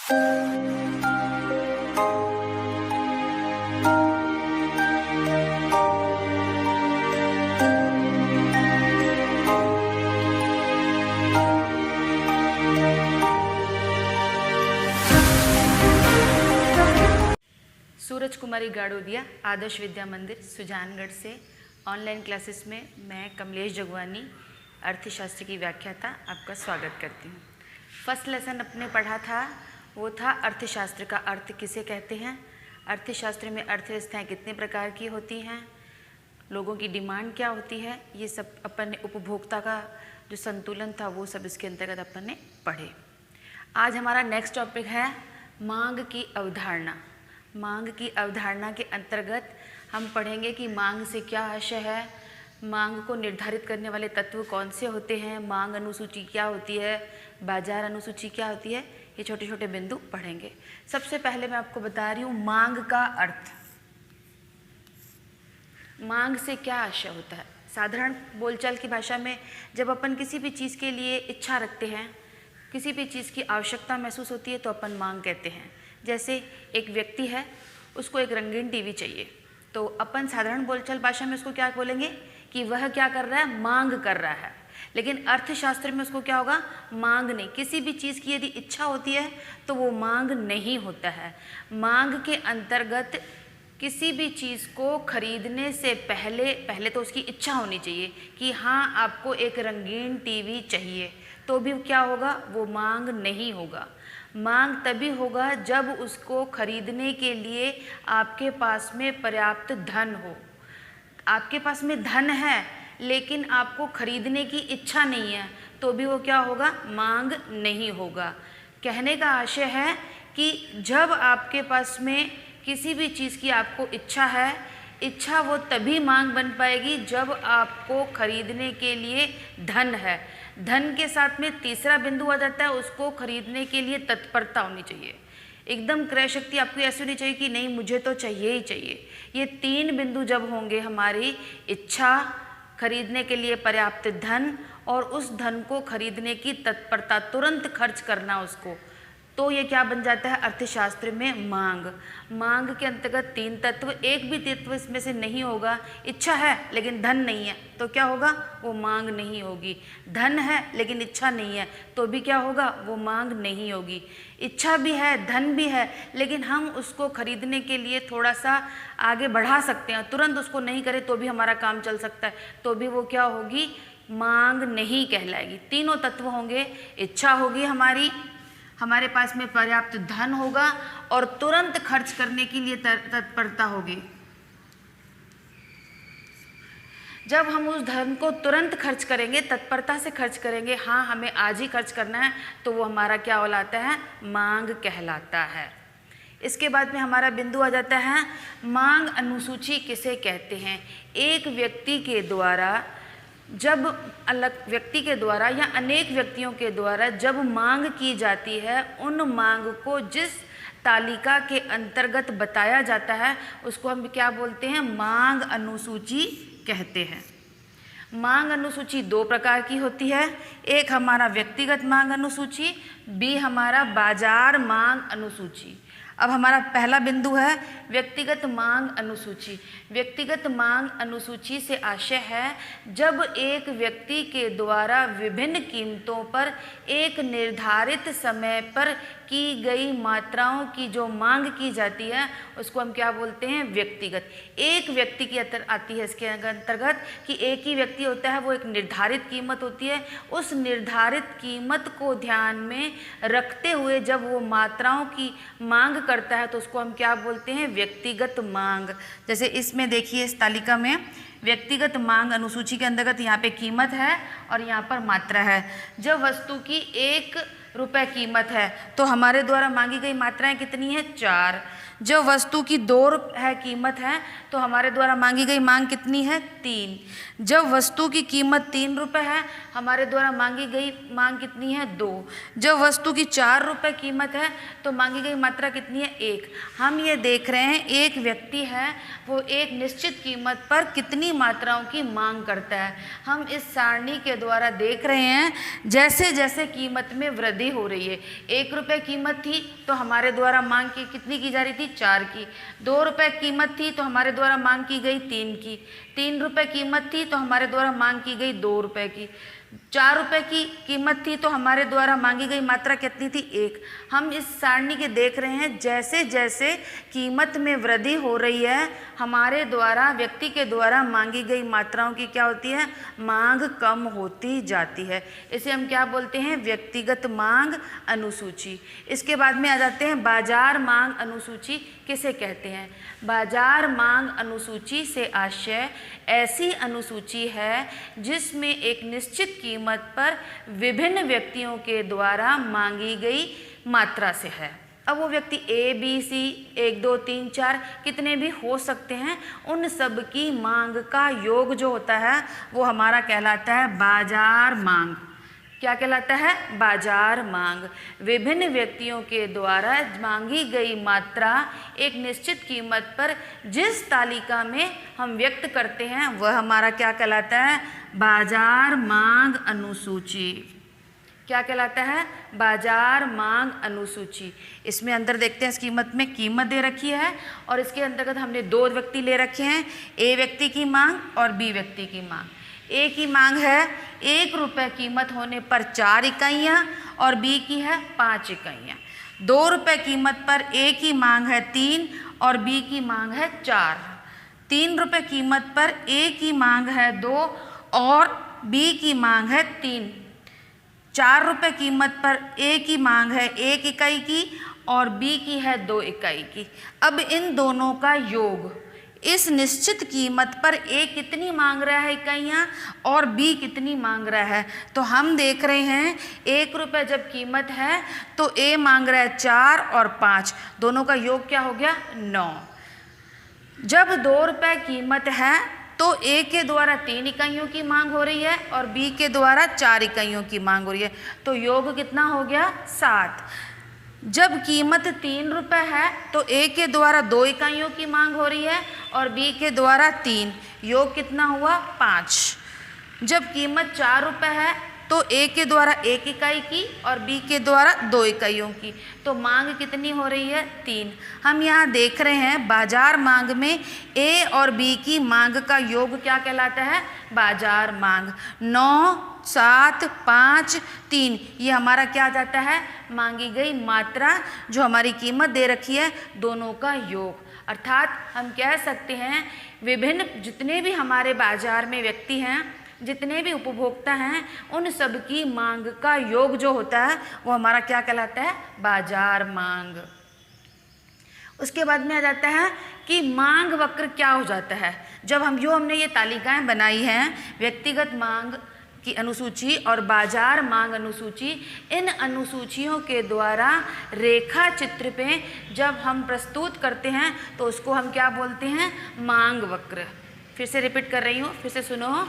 सूरज कुमारी गाड़ोदिया, आदर्श विद्या मंदिर सुजानगढ़ से online classes में मैं कमलेश जगवानी अर्थशास्त्र की व्याख्याता आपका स्वागत करती हूँ। फर्स्ट लेसन अपने पढ़ा था वो था अर्थशास्त्र का अर्थ किसे कहते हैं, अर्थशास्त्र में अर्थव्यवस्थाएं कितने प्रकार की होती हैं, लोगों की डिमांड क्या होती है, ये सब अपन ने उपभोक्ता का जो संतुलन था वो सब इसके अंतर्गत अपन ने पढ़े। आज हमारा नेक्स्ट टॉपिक है मांग की अवधारणा। मांग की अवधारणा के अंतर्गत हम पढ़ेंगे कि मांग से क्या आशय है, मांग को निर्धारित करने वाले तत्व कौन से होते हैं, मांग अनुसूची क्या होती है, बाजार अनुसूची क्या होती है, ये छोटे छोटे बिंदु पढ़ेंगे। सबसे पहले मैं आपको बता रही हूँ मांग का अर्थ। मांग से क्या आशय होता है। साधारण बोलचाल की भाषा में जब अपन किसी भी चीज़ के लिए इच्छा रखते हैं, किसी भी चीज़ की आवश्यकता महसूस होती है तो अपन मांग कहते हैं। जैसे एक व्यक्ति है, उसको एक रंगीन टीवी चाहिए, तो अपन साधारण बोलचाल भाषा में उसको क्या बोलेंगे कि वह क्या कर रहा है, मांग कर रहा है। लेकिन अर्थशास्त्र में उसको क्या होगा, मांग नहीं। किसी भी चीज़ की यदि इच्छा होती है तो वो मांग नहीं होता है। मांग के अंतर्गत किसी भी चीज़ को खरीदने से पहले तो उसकी इच्छा होनी चाहिए कि हाँ आपको एक रंगीन टीवी चाहिए, तो भी क्या होगा, वो मांग नहीं होगा। मांग तभी होगा जब उसको खरीदने के लिए आपके पास में पर्याप्त धन हो। आपके पास में धन है लेकिन आपको खरीदने की इच्छा नहीं है, तो भी वो क्या होगा, मांग नहीं होगा। कहने का आशय है कि जब आपके पास में किसी भी चीज़ की आपको इच्छा है, इच्छा वो तभी मांग बन पाएगी जब आपको खरीदने के लिए धन है। धन के साथ में तीसरा बिंदु आ जाता है, उसको खरीदने के लिए तत्परता होनी चाहिए। एकदम क्रय शक्ति आपकी ऐसी होनी चाहिए कि नहीं मुझे तो चाहिए ही चाहिए। ये तीन बिंदु जब होंगे, हमारी इच्छा, खरीदने के लिए पर्याप्त धन और उस धन को खरीदने की तत्परता, तुरंत खर्च करना उसको, तो ये क्या बन जाता है अर्थशास्त्र में मांग। मांग के अंतर्गत तीन तत्व, एक भी तत्व इसमें से नहीं होगा। इच्छा है लेकिन धन नहीं है तो क्या होगा, वो मांग नहीं होगी। धन है लेकिन इच्छा नहीं है तो भी क्या होगा, वो मांग नहीं होगी। इच्छा भी है, धन भी है, लेकिन हम उसको खरीदने के लिए थोड़ा सा आगे बढ़ा सकते हैं, तुरंत उसको नहीं करें तो भी हमारा काम चल सकता है, तो भी वो क्या होगी, मांग नहीं कहलाएगी। तीनों तत्व होंगे, इच्छा होगी हमारे पास में पर्याप्त धन होगा और तुरंत खर्च करने के लिए तत्परता होगी। जब हम उस धन को तुरंत खर्च करेंगे, तत्परता से खर्च करेंगे, हाँ हमें आज ही खर्च करना है, तो वो हमारा क्या कहलाता है, मांग कहलाता है। इसके बाद में हमारा बिंदु आ जाता है मांग अनुसूची किसे कहते हैं। एक व्यक्ति के द्वारा जब अलग व्यक्ति के द्वारा या अनेक व्यक्तियों के द्वारा जब मांग की जाती है, उन मांग को जिस तालिका के अंतर्गत बताया जाता है उसको हम क्या बोलते हैं, मांग अनुसूची कहते हैं। मांग अनुसूची दो प्रकार की होती है, एक हमारा व्यक्तिगत मांग अनुसूची, बी हमारा बाजार मांग अनुसूची। अब हमारा पहला बिंदु है व्यक्तिगत मांग अनुसूची। व्यक्तिगत मांग अनुसूची से आशय है जब एक व्यक्ति के द्वारा विभिन्न कीमतों पर एक निर्धारित समय पर की गई मात्राओं की जो मांग की जाती है उसको हम क्या बोलते हैं, व्यक्तिगत। एक व्यक्ति की आती है इसके अंतर्गत कि एक ही व्यक्ति होता है, वो एक निर्धारित कीमत होती है, उस निर्धारित कीमत को ध्यान में रखते हुए जब वो मात्राओं की मांग करता है तो उसको हम क्या बोलते हैं, व्यक्तिगत मांग। जैसे इसमें देखिए इस तालिका में व्यक्तिगत मांग अनुसूची के अंतर्गत यहाँ पे कीमत है और यहाँ पर मात्रा है। जब वस्तु की 1 रुपये कीमत है तो हमारे द्वारा मांगी गई मात्राएं कितनी है, 4। जब वस्तु की 2 रुपये कीमत है तो हमारे द्वारा मांगी गई मांग कितनी है, 3। जब वस्तु की कीमत 3 रुपये है, हमारे द्वारा मांगी गई मांग कितनी है, 2। जब वस्तु की 4 रुपये कीमत है तो मांगी गई मात्रा कितनी है, 1। हम ये देख रहे हैं एक व्यक्ति है, वो एक निश्चित कीमत पर कितनी मात्राओं की मांग करता है। हम इस सारणी के द्वारा देख रहे हैं जैसे जैसे कीमत में वृद्धि वृद्धि हो रही है। 1 रुपये कीमत थी तो हमारे द्वारा मांग की कितनी की जा रही थी? 4 की। 2 रुपये कीमत थी तो हमारे द्वारा मांग की गई 3 की। 3 रुपये कीमत थी तो हमारे द्वारा मांग की गई 2 रुपये की। 4 रुपये की कीमत थी तो हमारे द्वारा मांगी गई मात्रा कितनी थी? 1। हम इस सारणी के देख रहे हैं जैसे जैसे कीमत में वृद्धि हो रही है, हमारे द्वारा व्यक्ति के द्वारा मांगी गई मात्राओं की क्या होती है? मांग कम होती जाती है। इसे हम क्या बोलते हैं? व्यक्तिगत मांग अनुसूची। इसके बाद में आ जाते हैं बाजार मांग अनुसूची किसे कहते हैं? बाजार मांग अनुसूची से आशय ऐसी अनुसूची है जिसमें एक निश्चित कीमत पर विभिन्न व्यक्तियों के द्वारा मांगी गई मात्रा से है। अब वो व्यक्ति ए बी सी 1 2 3 4 कितने भी हो सकते हैं, उन सब की मांग का योग जो होता है वो हमारा कहलाता है बाजार मांग। क्या कहलाता है? बाजार मांग। विभिन्न व्यक्तियों के द्वारा मांगी गई मात्रा एक निश्चित कीमत पर जिस तालिका में हम व्यक्त करते हैं वह हमारा क्या कहलाता है? बाजार मांग अनुसूची। क्या कहलाता है? बाजार मांग अनुसूची। इसमें अंदर देखते हैं, इस कीमत में कीमत दे रखी है और इसके अंतर्गत हमने 2 व्यक्ति ले रखे हैं, ए व्यक्ति की मांग और बी व्यक्ति की मांग। ए की मांग है 1 रुपये कीमत होने पर 4 इकाइयाँ और बी की है 5 इकाइयाँ। 2 रुपये कीमत पर ए की मांग है 3 और बी की मांग है 4। 3 रुपये कीमत पर ए की मांग है 2 और बी की मांग है 3। 4 रुपये कीमत पर ए की मांग है 1 इकाई की और बी की है 2 इकाई की। अब इन दोनों का योग, इस निश्चित कीमत पर ए कितनी मांग रहा है इकाइयाँ और बी कितनी मांग रहा है, तो हम देख रहे हैं 1 रुपये जब कीमत है तो ए मांग रहा है 4 और 5, दोनों का योग क्या हो गया? 9। जब 2 रुपये कीमत है तो ए के द्वारा 3 इकाइयों की मांग हो रही है और बी के द्वारा 4 इकाइयों की मांग हो रही है, तो योग कितना हो गया? 7। जब कीमत 3 रुपये है तो ए के द्वारा 2 इकाइयों की मांग हो रही है और बी के द्वारा 3, योग कितना हुआ? 5। जब कीमत 4 रुपये है तो ए के द्वारा 1 इकाई की और बी के द्वारा 2 इकाइयों की, तो मांग कितनी हो रही है? 3। हम यहाँ देख रहे हैं बाजार मांग में ए और बी की मांग का योग क्या कहलाता है? बाजार मांग। 9 7 5 3 ये हमारा क्या आ जाता है? मांगी गई मात्रा जो हमारी कीमत दे रखी है दोनों का योग। अर्थात हम कह सकते हैं विभिन्न जितने भी हमारे बाजार में व्यक्ति हैं, जितने भी उपभोक्ता हैं, उन सब की मांग का योग जो होता है वो हमारा क्या कहलाता है? बाजार मांग। उसके बाद में आ जाता है कि मांग वक्र क्या हो जाता है। जब हमने ये तालिकाएं बनाई हैं, व्यक्तिगत मांग की अनुसूची और बाजार मांग अनुसूची, इन अनुसूचियों के द्वारा रेखा चित्र पे जब हम प्रस्तुत करते हैं तो उसको हम क्या बोलते हैं? मांग वक्र। फिर से रिपीट कर रही हूँ, फिर से सुनो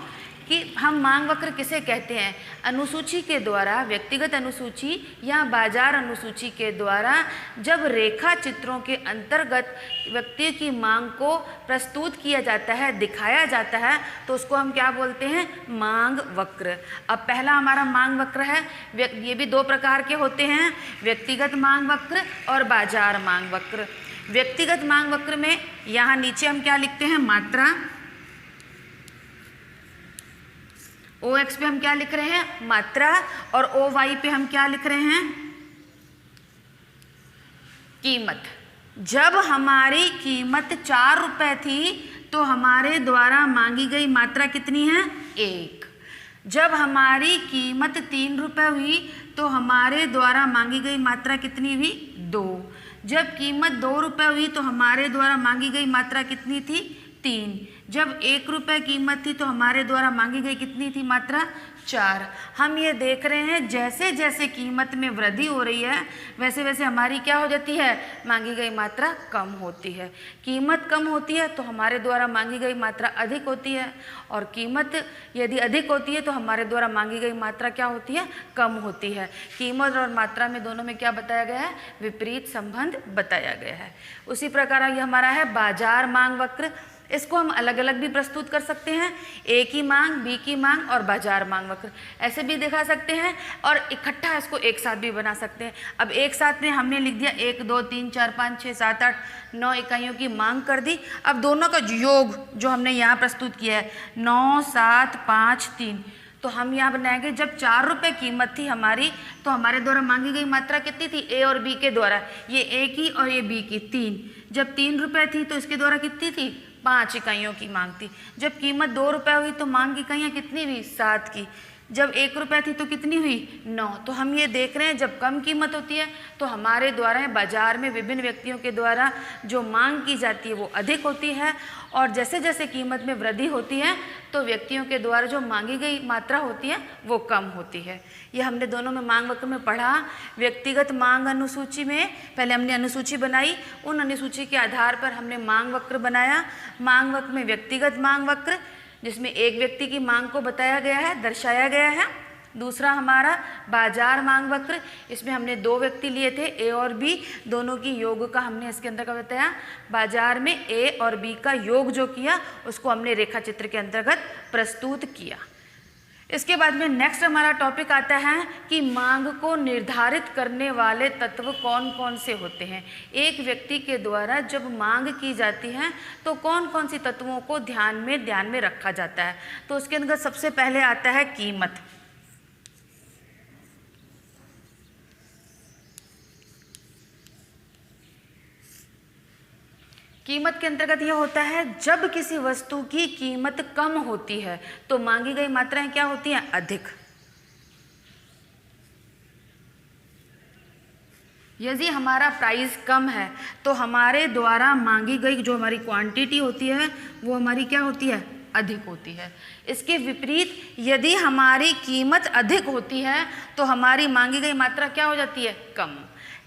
कि हम मांग वक्र किसे कहते हैं? अनुसूची के द्वारा, व्यक्तिगत अनुसूची या बाजार अनुसूची के द्वारा जब रेखा चित्रों के अंतर्गत व्यक्ति की मांग को प्रस्तुत किया जाता है, दिखाया जाता है, तो उसको हम क्या बोलते हैं? मांग वक्र। अब पहला हमारा मांग वक्र है, ये भी 2 प्रकार के होते हैं, व्यक्तिगत मांग वक्र और बाजार मांग वक्र। व्यक्तिगत मांग वक्र में यहाँ नीचे हम क्या लिखते हैं? मात्रा। OX पे हम क्या लिख रहे हैं? मात्रा। और OY पे हम क्या लिख रहे हैं? कीमत। जब हमारी कीमत 4 रुपये थी तो हमारे द्वारा मांगी गई मात्रा कितनी है? 1। जब हमारी कीमत 3 रुपये हुई तो हमारे द्वारा मांगी गई मात्रा कितनी हुई? 2। जब कीमत 2 रुपये हुई तो हमारे द्वारा मांगी गई मात्रा कितनी थी? 3। जब 1 रुपये कीमत थी तो हमारे द्वारा मांगी गई कितनी थी मात्रा? 4। हम ये देख रहे हैं जैसे जैसे कीमत में वृद्धि हो रही है वैसे वैसे हमारी क्या हो जाती है? मांगी गई मात्रा कम होती है। कीमत कम होती है तो हमारे द्वारा मांगी गई मात्रा अधिक होती है, और कीमत यदि अधिक होती है तो हमारे द्वारा मांगी गई मात्रा क्या होती है? कम होती है। कीमत और मात्रा में दोनों में क्या बताया गया है? विपरीत संबंध बताया गया है। उसी प्रकार ये हमारा है बाजार मांग वक्र। इसको हम अलग अलग भी प्रस्तुत कर सकते हैं, ए की मांग, बी की मांग और बाजार मांग वक्र, ऐसे भी दिखा सकते हैं और इकट्ठा इसको एक साथ भी बना सकते हैं। अब एक साथ में हमने लिख दिया 1 2 3 4 5 6 7 8 9 इकाइयों की मांग कर दी। अब दोनों का योग जो हमने यहाँ प्रस्तुत किया है 9 7 5 3, तो हम यहाँ बनाएंगे जब 4 रुपये कीमत थी हमारी, तो हमारे द्वारा मांगी गई मात्रा कितनी थी, ए और बी के द्वारा, ये ए की और ये बी की 3। जब 3 रुपये थी तो इसके द्वारा कितनी थी, 5 इकाइयों की मांग थी। जब कीमत 2 रुपये हुई तो मांग इकाइयाँ कितनी हुई, 7 की। जब 1 रुपया थी तो कितनी हुई, 9। तो हम ये देख रहे हैं जब कम कीमत होती है तो हमारे द्वारा बाजार में विभिन्न व्यक्तियों के द्वारा जो मांग की जाती है वो अधिक होती है, और जैसे जैसे कीमत में वृद्धि होती है तो व्यक्तियों के द्वारा जो मांगी गई मात्रा होती है वो कम होती है। ये हमने दोनों में मांग वक्र में पढ़ा। व्यक्तिगत मांग अनुसूची में पहले हमने अनुसूची बनाई, उन अनुसूची के आधार पर हमने मांग वक्र बनाया। मांग वक्र में व्यक्तिगत मांग वक्र जिसमें एक व्यक्ति की मांग को बताया गया है, दर्शाया गया है। दूसरा हमारा बाजार मांग वक्र, इसमें हमने 2 व्यक्ति लिए थे, ए और बी, दोनों की योग का हमने इसके अंदर का बताया। बाजार में ए और बी का योग जो किया उसको हमने रेखा चित्र के अंतर्गत प्रस्तुत किया। इसके बाद में नेक्स्ट हमारा टॉपिक आता है कि मांग को निर्धारित करने वाले तत्व कौन कौन से होते हैं। एक व्यक्ति के द्वारा जब मांग की जाती है तो कौन कौन सी तत्वों को ध्यान में रखा जाता है। तो उसके अंदर सबसे पहले आता है कीमत। कीमत के अंतर्गत यह होता है जब किसी वस्तु की कीमत कम होती है तो मांगी गई मात्राएं क्या होती हैं, अधिक। यदि हमारा प्राइस कम है तो हमारे द्वारा मांगी गई जो हमारी क्वांटिटी होती है वो हमारी क्या होती है, अधिक होती है। इसके विपरीत यदि हमारी कीमत अधिक होती है तो हमारी मांगी गई मात्रा क्या हो जाती है, कम।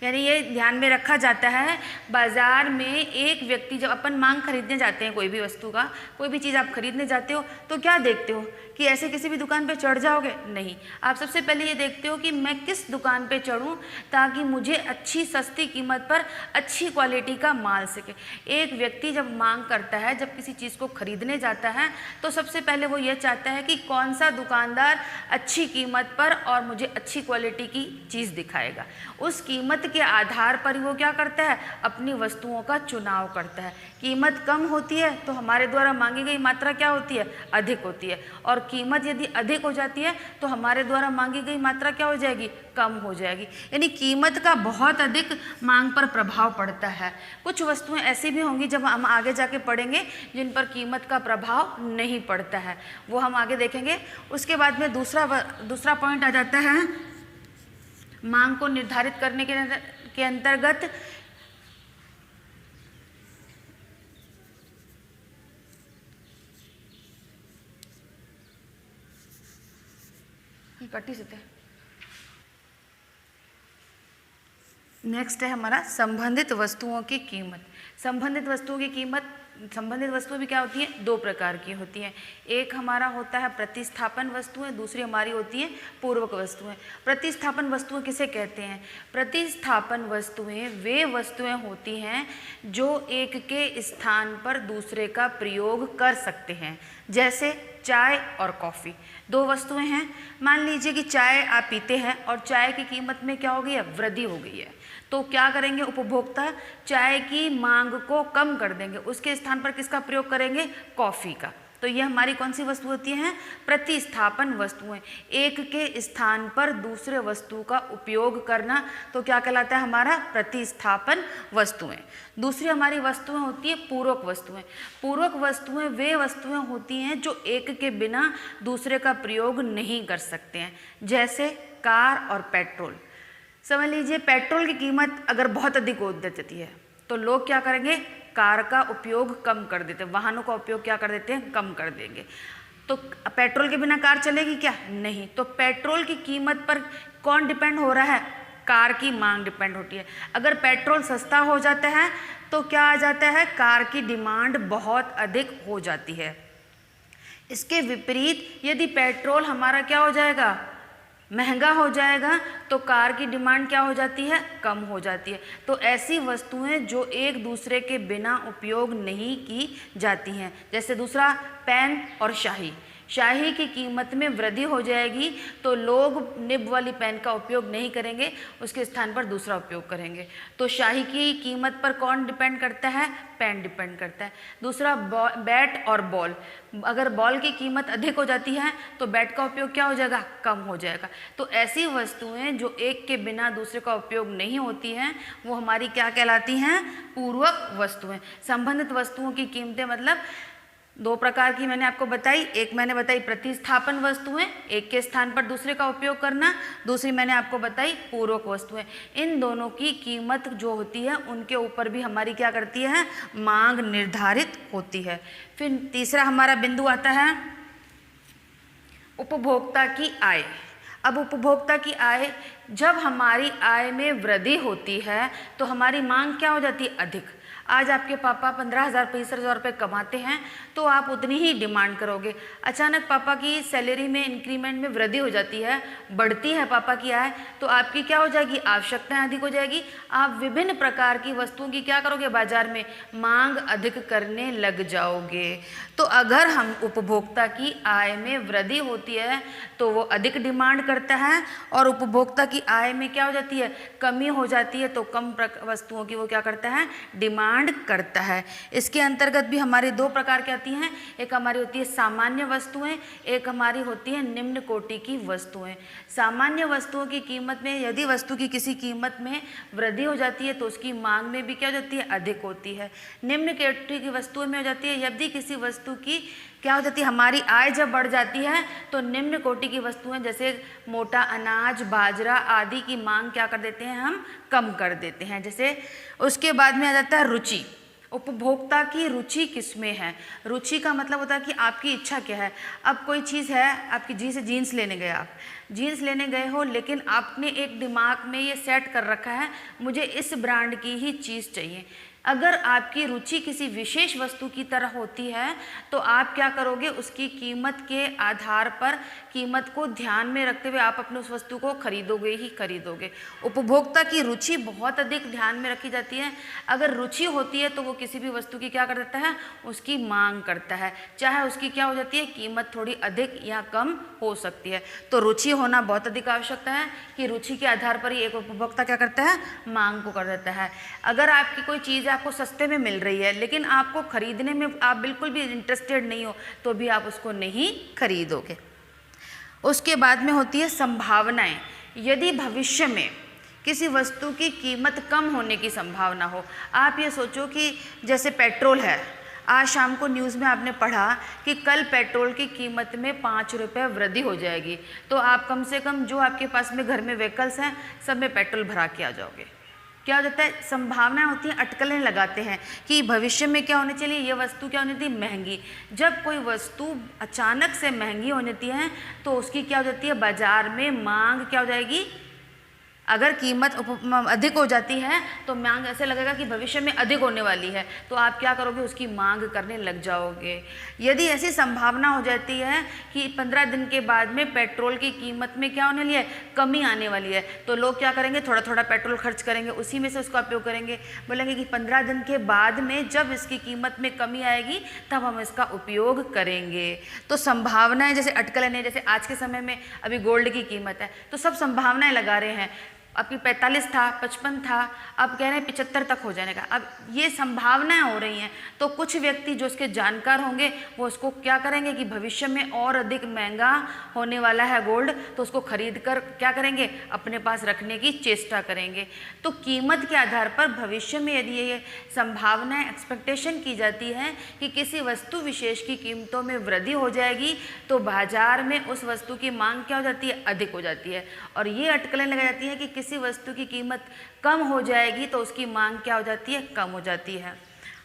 यानी ये ध्यान में रखा जाता है। बाज़ार में एक व्यक्ति जब अपन मांग खरीदने जाते हैं, कोई भी वस्तु का, कोई भी चीज़ आप खरीदने जाते हो तो क्या देखते हो कि ऐसे किसी भी दुकान पे चढ़ जाओगे, नहीं। आप सबसे पहले ये देखते हो कि मैं किस दुकान पे चढ़ूं ताकि मुझे अच्छी सस्ती कीमत पर अच्छी क्वालिटी का माल सके। एक व्यक्ति जब मांग करता है, जब किसी चीज़ को खरीदने जाता है तो सबसे पहले वो ये चाहता है कि कौन सा दुकानदार अच्छी कीमत पर और मुझे अच्छी क्वालिटी की चीज़ दिखाएगा। उस कीमत के आधार पर वो क्या करता है, अपनी वस्तुओं का चुनाव करता है। कीमत कम होती है तो हमारे द्वारा मांगी गई मात्रा क्या होती है, अधिक होती है, और कीमत यदि अधिक हो जाती है तो हमारे द्वारा मांगी गई मात्रा क्या हो जाएगी, कम हो जाएगी। यानी कीमत का बहुत अधिक मांग पर प्रभाव पड़ता है। कुछ वस्तुएं ऐसी भी होंगी जब हम आगे जाके पढ़ेंगे जिन पर कीमत का प्रभाव नहीं पड़ता है, वो हम आगे देखेंगे। उसके बाद में दूसरा पॉइंट आ जाता है मांग को निर्धारित करने के अंतर्गत कटी से नेक्स्ट है हमारा संबंधित वस्तुओं की कीमत। संबंधित वस्तुएं भी क्या होती हैं, 2 प्रकार की होती हैं। एक हमारा होता है प्रतिस्थापन वस्तुएं, दूसरी हमारी होती हैं पूर्वक वस्तुएं। प्रतिस्थापन वस्तुएं किसे कहते हैं? प्रतिस्थापन वस्तुएं वे वस्तुएं होती हैं जो एक के स्थान पर दूसरे का प्रयोग कर सकते हैं। जैसे चाय और कॉफ़ी, 2 वस्तुएं हैं। मान लीजिए कि चाय आप पीते हैं और चाय की कीमत में क्या हो गई है, वृद्धि हो गई है। तो क्या करेंगे उपभोक्ता, चाय की मांग को कम कर देंगे, उसके स्थान पर किसका प्रयोग करेंगे, कॉफ़ी का। तो ये हमारी कौन सी वस्तु होती हैं, प्रतिस्थापन वस्तुएं। एक के स्थान पर दूसरे वस्तु का उपयोग करना तो क्या कहलाता है, हमारा प्रतिस्थापन वस्तुएं। दूसरी हमारी वस्तुएं होती है पूरक वस्तुएं। पूरक वस्तुएं वे वस्तुएं होती हैं जो एक के बिना दूसरे का प्रयोग नहीं कर सकते हैं। जैसे कार और पेट्रोल। समझ लीजिए पेट्रोल की कीमत अगर बहुत अधिक हो जाती है तो लोग क्या करेंगे, कार का उपयोग कम कर देते हैं, वाहनों का उपयोग क्या कर देते हैं, कम कर देंगे। तो पेट्रोल के बिना कार चलेगी क्या, नहीं। तो पेट्रोल की कीमत पर कौन डिपेंड हो रहा है, कार की मांग डिपेंड होती है। अगर पेट्रोल सस्ता हो जाता है तो क्या आ जाता है, कार की डिमांड बहुत अधिक हो जाती है। इसके विपरीत यदि पेट्रोल हमारा क्या हो जाएगा, महंगा हो जाएगा तो कार की डिमांड क्या हो जाती है, कम हो जाती है। तो ऐसी वस्तुएं जो एक दूसरे के बिना उपयोग नहीं की जाती हैं, जैसे दूसरा पेन और शाही। शाही की कीमत में वृद्धि हो जाएगी तो लोग निब वाली पेन का उपयोग नहीं करेंगे, उसके स्थान पर दूसरा उपयोग करेंगे। तो शाही की कीमत पर कौन डिपेंड करता है, पेन डिपेंड करता है। दूसरा बैट और बॉल, अगर बॉल की कीमत अधिक हो जाती है तो बैट का उपयोग क्या हो जाएगा, कम हो जाएगा। तो ऐसी वस्तुएं जो एक के बिना दूसरे का उपयोग नहीं होती हैं वो हमारी क्या कहलाती हैं, पूरक वस्तुएं। संबंधित वस्तुओं की कीमतें मतलब दो प्रकार की मैंने आपको बताई, एक मैंने बताई प्रतिस्थापन वस्तुएं, एक के स्थान पर दूसरे का उपयोग करना, दूसरी मैंने आपको बताई पूरक वस्तुएं। इन दोनों की कीमत जो होती है उनके ऊपर भी हमारी क्या करती है, मांग निर्धारित होती है। फिर तीसरा हमारा बिंदु आता है उपभोक्ता की आय। अब उपभोक्ता की आय, जब हमारी आय में वृद्धि होती है तो हमारी मांग क्या हो जाती है, अधिक। आज आपके पापा 15,000 65,000 रुपये कमाते हैं तो आप उतनी ही डिमांड करोगे। अचानक पापा की सैलरी में इंक्रीमेंट में वृद्धि हो जाती है, बढ़ती है पापा की आय, तो आपकी क्या हो जाएगी, आवश्यकताएं अधिक हो जाएगी। आप विभिन्न प्रकार की वस्तुओं की क्या करोगे, बाजार में मांग अधिक करने लग जाओगे। तो अगर हम उपभोक्ता की आय में वृद्धि होती है तो वो अधिक डिमांड करता है, और उपभोक्ता की आय में क्या हो जाती है, कमी हो जाती है तो कम वस्तुओं की वो क्या करता है, डिमांड करता है। इसके अंतर्गत भी हमारी दो प्रकार की आती हैं, एक हमारी होती है सामान्य वस्तुएं, एक हमारी होती है निम्न कोटि की वस्तुएं। सामान्य वस्तुओं की कीमत में यदि वस्तु की किसी कीमत में वृद्धि हो जाती है तो उसकी मांग में भी क्या हो जाती है, अधिक होती है। निम्न कोटि की वस्तुओं में हो जाती है यदि किसी वस्तु की क्या हो जाती है, हमारी आय जब बढ़ जाती है तो निम्न कोटि की वस्तुएं जैसे मोटा अनाज, बाजरा आदि की मांग क्या कर देते हैं, हम कम कर देते हैं। जैसे उसके बाद में आ जाता है रुचि। उपभोक्ता की रुचि किसमें है, रुचि का मतलब होता है कि आपकी इच्छा क्या है। अब कोई चीज़ है, आपकी जैसे जीन्स लेने गए, आप जीन्स लेने गए हो लेकिन आपने एक दिमाग में ये सेट कर रखा है मुझे इस ब्रांड की ही चीज़ चाहिए। अगर आपकी रुचि किसी विशेष वस्तु की तरह होती है तो आप क्या करोगे, उसकी कीमत के आधार पर कीमत को ध्यान में रखते हुए आप अपने उस वस्तु को खरीदोगे ही खरीदोगे। उपभोक्ता की रुचि बहुत अधिक ध्यान में रखी जाती है। अगर रुचि होती है तो वो किसी भी वस्तु की क्या कर देता है, उसकी मांग करता है, चाहे उसकी क्या हो जाती है, कीमत थोड़ी अधिक या कम हो सकती है। तो रुचि होना बहुत अधिक आवश्यकता है कि रुचि के आधार पर ही एक उपभोक्ता क्या करता है, मांग को कर देता है। अगर आपकी कोई चीज़ आपको सस्ते में मिल रही है लेकिन आपको खरीदने में आप बिल्कुल भी इंटरेस्टेड नहीं हो तो भी आप उसको नहीं खरीदोगे। उसके बाद में होती है संभावनाएं। यदि भविष्य में किसी वस्तु की कीमत कम होने की संभावना हो, आप ये सोचो कि जैसे पेट्रोल है, आज शाम को न्यूज़ में आपने पढ़ा कि कल पेट्रोल की कीमत में 5 रुपये वृद्धि हो जाएगी, तो आप कम से कम जो आपके पास में घर में व्हीकल्स हैं सब में पेट्रोल भरा के आ जाओगे। क्या हो जाता है, संभावनाएं होती हैं, अटकलें लगाते हैं कि भविष्य में क्या होने चाहिए, ये वस्तु क्या होनी थी, महंगी। जब कोई वस्तु अचानक से महंगी होने लगती है तो उसकी क्या हो जाती है, बाजार में मांग क्या हो जाएगी, अगर कीमत अधिक हो जाती है तो मांग ऐसे लगेगा कि भविष्य में अधिक होने वाली है, तो आप क्या करोगे, उसकी मांग करने लग जाओगे। यदि ऐसी संभावना हो जाती है कि 15 दिन के बाद में पेट्रोल की कीमत में क्या होने वाली है, कमी आने वाली है, तो लोग क्या करेंगे, थोड़ा थोड़ा पेट्रोल खर्च करेंगे, उसी में से उसका उपयोग करेंगे। बोलेंगे कि 15 दिन के बाद में जब इसकी कीमत में कमी आएगी तब हम इसका उपयोग करेंगे। तो संभावनाएं जैसे अटकलें हैं, जैसे आज के समय में अभी गोल्ड की कीमत है तो सब संभावनाएं लगा रहे हैं, आपकी 45 था, 55 था, अब कह रहे हैं 75 तक हो जाने का। अब ये संभावनाएं हो रही हैं तो कुछ व्यक्ति जो इसके जानकार होंगे वो उसको क्या करेंगे कि भविष्य में और अधिक महंगा होने वाला है गोल्ड, तो उसको खरीद कर क्या करेंगे, अपने पास रखने की चेष्टा करेंगे। तो कीमत के आधार पर भविष्य में यदि ये संभावनाएं एक्सपेक्टेशन की जाती है कि किसी वस्तु विशेष की कीमतों में वृद्धि हो जाएगी तो बाजार में उस वस्तु की मांग क्या हो जाती है, अधिक हो जाती है। और ये अटकलें लगाई जाती है कि किसी वस्तु की कीमत कम हो जाएगी तो उसकी मांग क्या हो जाती है, कम हो जाती है।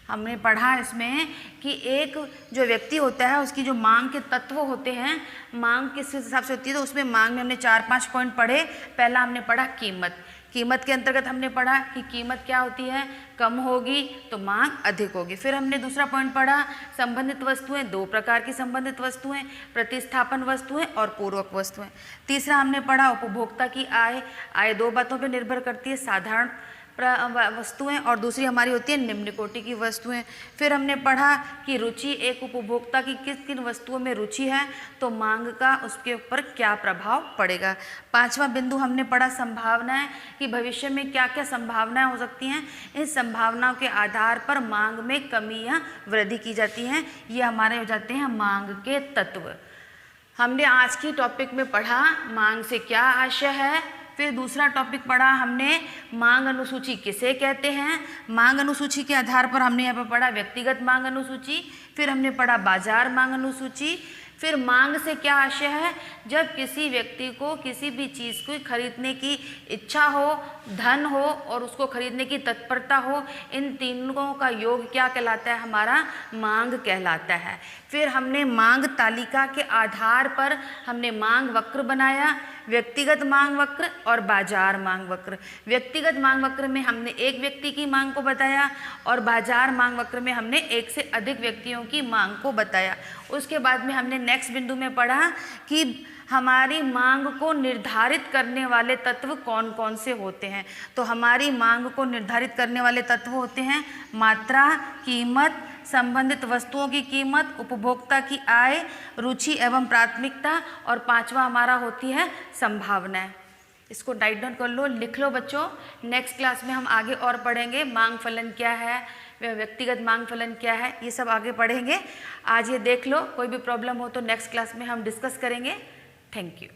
हमने पढ़ा इसमें कि एक जो व्यक्ति होता है उसकी जो मांग के तत्व होते हैं, मांग किस हिसाब से होती है, तो उसमें मांग में हमने 4-5 पॉइंट पढ़े। पहला हमने पढ़ा कीमत। कीमत के अंतर्गत हमने पढ़ा कि कीमत क्या होती है, कम होगी तो मांग अधिक होगी। फिर हमने दूसरा पॉइंट पढ़ा, संबंधित वस्तुएं, दो प्रकार की संबंधित वस्तुएं, प्रतिस्थापन वस्तुएं और पूर्वक वस्तुएं। तीसरा हमने पढ़ा उपभोक्ता की आय। आय दो बातों पर निर्भर करती है, साधारण वस्तुएं और दूसरी हमारी होती है निम्न कोटि की वस्तुएं। फिर हमने पढ़ा कि रुचि, एक उपभोक्ता की किन किन वस्तुओं में रुचि है तो मांग का उसके ऊपर क्या प्रभाव पड़ेगा। पांचवा बिंदु हमने पढ़ा संभावनाएं, कि भविष्य में क्या क्या संभावनाएं हो सकती हैं, इन संभावनाओं के आधार पर मांग में कमी या वृद्धि की जाती है। ये हमारे हो जाते हैं मांग के तत्व। हमने आज की टॉपिक में पढ़ा मांग से क्या आशय है। फिर दूसरा टॉपिक पढ़ा हमने मांग अनुसूची किसे कहते हैं। मांग अनुसूची के आधार पर हमने यहाँ पर पढ़ा व्यक्तिगत मांग अनुसूची। फिर हमने पढ़ा बाजार मांग अनुसूची। फिर मांग से क्या आशय है, जब किसी व्यक्ति को किसी भी चीज़ को खरीदने की इच्छा हो, धन हो और उसको खरीदने की तत्परता हो, इन तीनों का योग क्या कहलाता है, हमारा मांग कहलाता है। फिर हमने मांग तालिका के आधार पर हमने मांग वक्र बनाया, व्यक्तिगत मांग वक्र और बाजार मांग वक्र। व्यक्तिगत मांग वक्र में हमने एक व्यक्ति की मांग को बताया और बाजार मांग वक्र में हमने एक से अधिक व्यक्तियों की मांग को बताया। उसके बाद में हमने नेक्स्ट बिंदु में पढ़ा कि हमारी मांग को निर्धारित करने वाले तत्व कौन कौन से होते हैं। तो हमारी मांग को निर्धारित करने वाले तत्व होते हैं मात्रा, कीमत, संबंधित वस्तुओं की कीमत, उपभोक्ता की आय, रुचि एवं प्राथमिकता और पांचवा हमारा होती है संभावनाएं। इसको राइट डाउन कर लो, लिख लो बच्चों। नेक्स्ट क्लास में हम आगे और पढ़ेंगे मांग फलन क्या है, व्यक्तिगत मांग फलन क्या है, ये सब आगे पढ़ेंगे। आज ये देख लो, कोई भी प्रॉब्लम हो तो नेक्स्ट क्लास में हम डिस्कस करेंगे। Thank you.